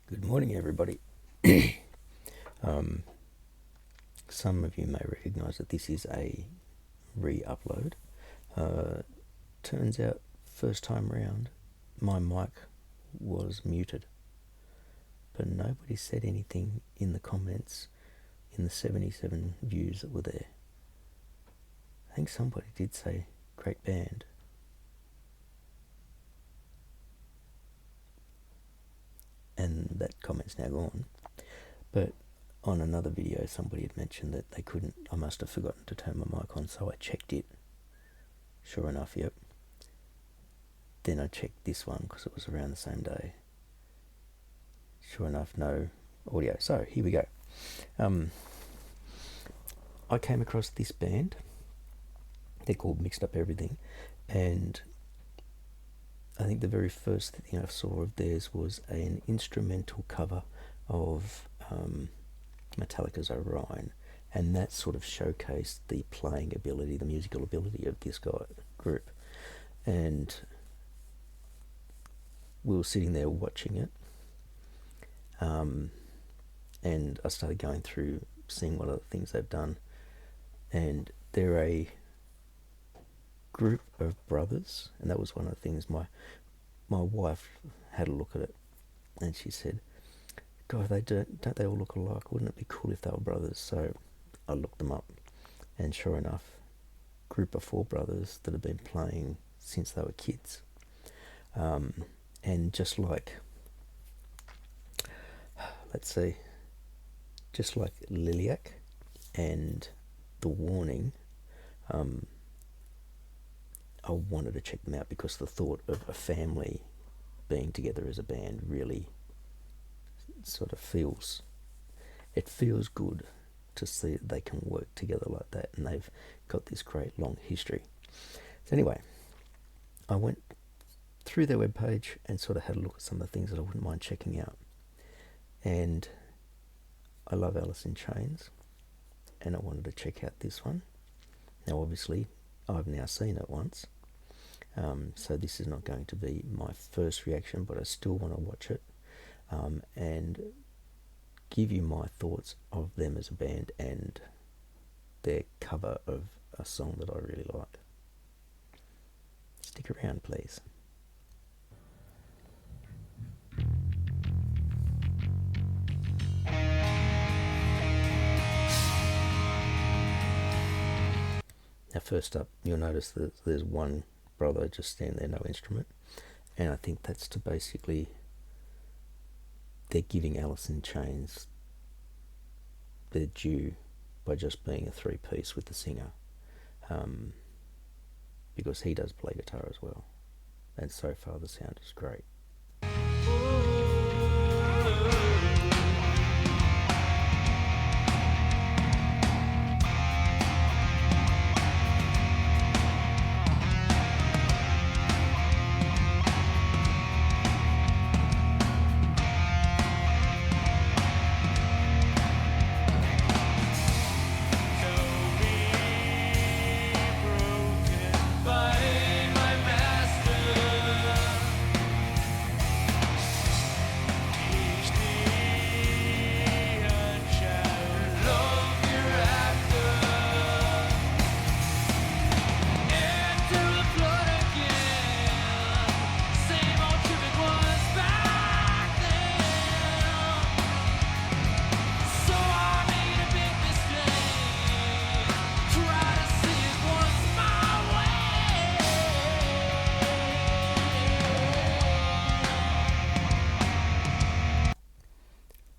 Good morning, everybody. Um, some of you may recognise that this is a re-upload. Turns out, first time round, my mic was muted, but nobody said anything in the comments in the 77 views that were there. I think somebody did say, great band. And that comment's now gone. But on another video, somebody had mentioned that they couldn't, I must have forgotten to turn my mic on, so I checked it. Sure enough, yep. Then I checked this one because it was around the same day. Sure enough, no audio. So here we go. I came across this band. They're called Mixed Up Everything, and I think the very first thing I saw of theirs was an instrumental cover of Metallica's Orion, and that sort of showcased the playing ability, the musical ability of this group. And we were sitting there watching it, and I started going through, seeing what other things they've done, and they're a group of brothers, and that was one of the things my wife had a look at it, and she said, God, don't they all look alike? Wouldn't it be cool if they were brothers? So I looked them up, and sure enough, group of 4 brothers that have been playing since they were kids. And just like, let's see, just like Liliac and The Warning, I wanted to check them out because the thought of a family being together as a band really sort of feels good to see that they can work together like that, and they've got this great long history. So anyway, I went through their webpage and sort of had a look at some of the things that I wouldn't mind checking out. And I love Alice in Chains, and I wanted to check out this one. Now obviously I've now seen it once, so this is not going to be my first reaction, but I still want to watch it and give you my thoughts of them as a band and their cover of a song that I really like. Stick around, please. Now first up, you'll notice that there's one brother just standing there, no instrument, and I think that's to basically, they're giving Alice in Chains their due by just being a 3-piece with the singer, because he does play guitar as well, and so far the sound is great.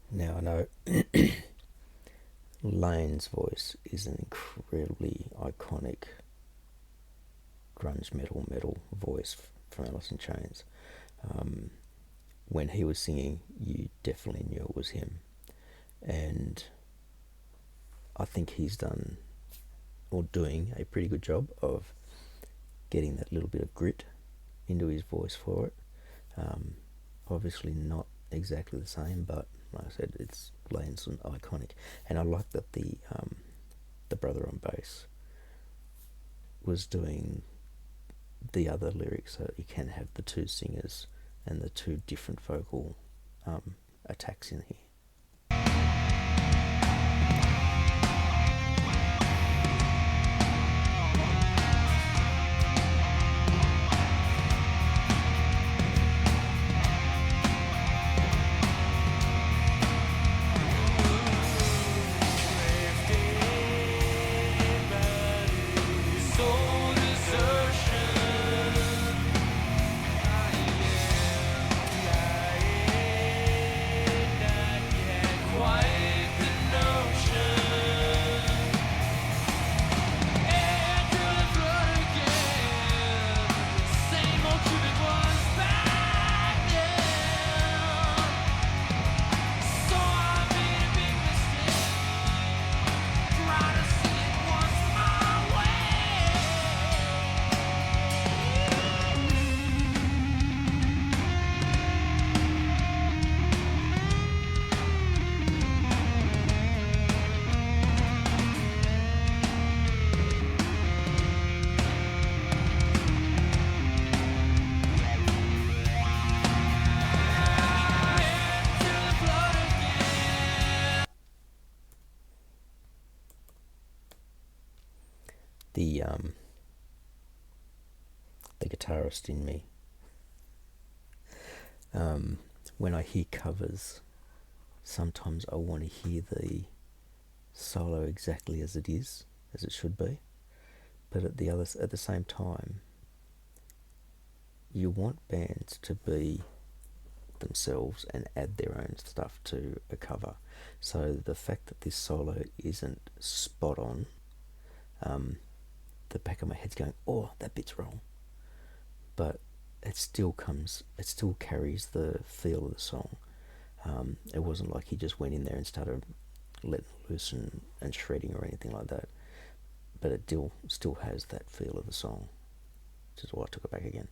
Now I know Lane's voice is an incredibly iconic grunge metal voice from Alice in Chains. When he was singing, you definitely knew it was him, and I think he's done, or doing, a pretty good job of getting that little bit of grit into his voice for it. Obviously not exactly the same, but like I said, it's Lane's iconic, and I like that the brother on bass was doing the other lyrics, so you can have the 2 singers and the 2 different vocal attacks in here. The the guitarist in me, when I hear covers, sometimes I want to hear the solo exactly as it is, as it should be, but at the same time, you want bands to be themselves and add their own stuff to a cover. So the fact that this solo isn't spot on, the back of my head's going, oh, that bit's wrong, but it still carries the feel of the song. It wasn't like he just went in there and started letting loose and shredding or anything like that, but it still has that feel of the song, which is why I took it back again.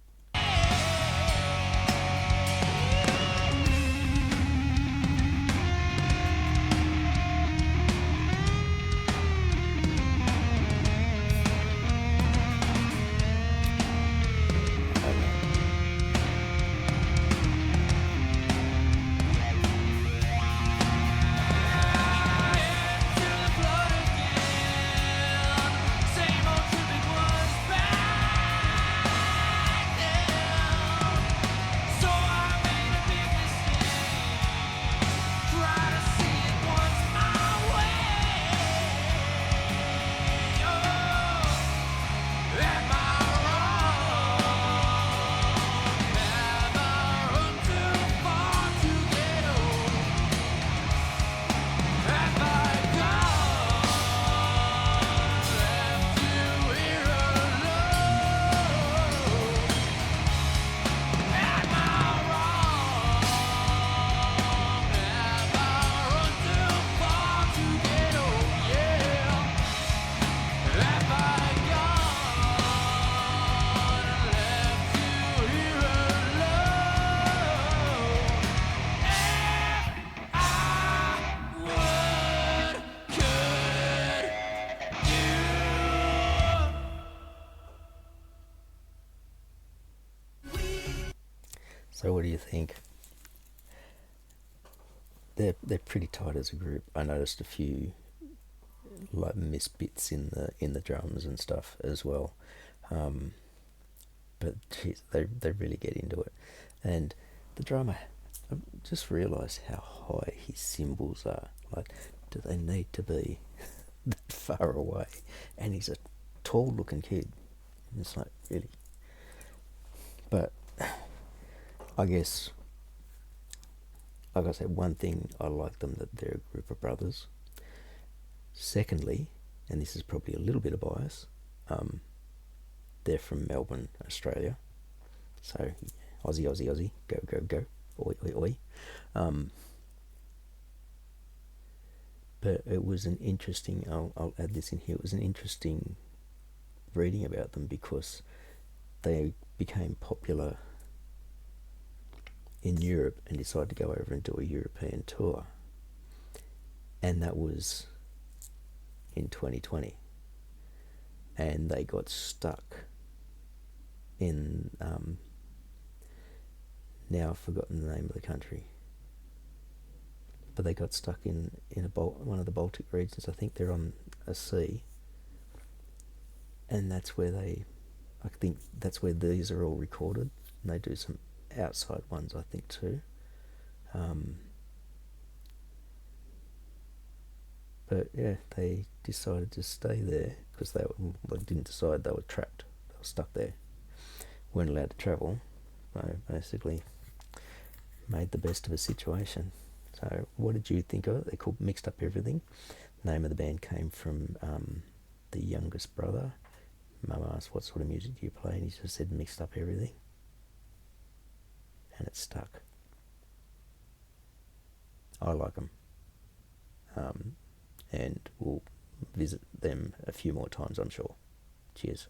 So what do you think? They're pretty tight as a group. I noticed a few like misbits in the drums and stuff as well, but geez, they really get into it. And the drummer, I just realised how high his cymbals are. Like, do they need to be that far away? And he's a tall looking kid. It's like, really. But I guess, like I said, one thing I like them, that they're a group of brothers. Secondly, and this is probably a little bit of bias, they're from Melbourne, Australia. So Aussie, Aussie, Aussie, go, go, go, oi, oi, oi. But it was an interesting, I'll add this in here, it was an interesting reading about them because they became popular in Europe and decided to go over and do a European tour. And that was in 2020. And they got stuck in, now I've forgotten the name of the country. but they got stuck in one of the Baltic regions. I think they're on a sea, and I think that's where these are all recorded. And they do some outside ones, I think, too. But yeah, they decided to stay there because they didn't decide, they were trapped. They were stuck there, weren't allowed to travel. So basically, made the best of a situation. So what did you think of it? They're called Mixed Up Everything. The name of the band came from the youngest brother. Mum asked, what sort of music do you play? And he just said, Mixed Up Everything. And it stuck. I like them. And we'll visit them a few more times, I'm sure. Cheers.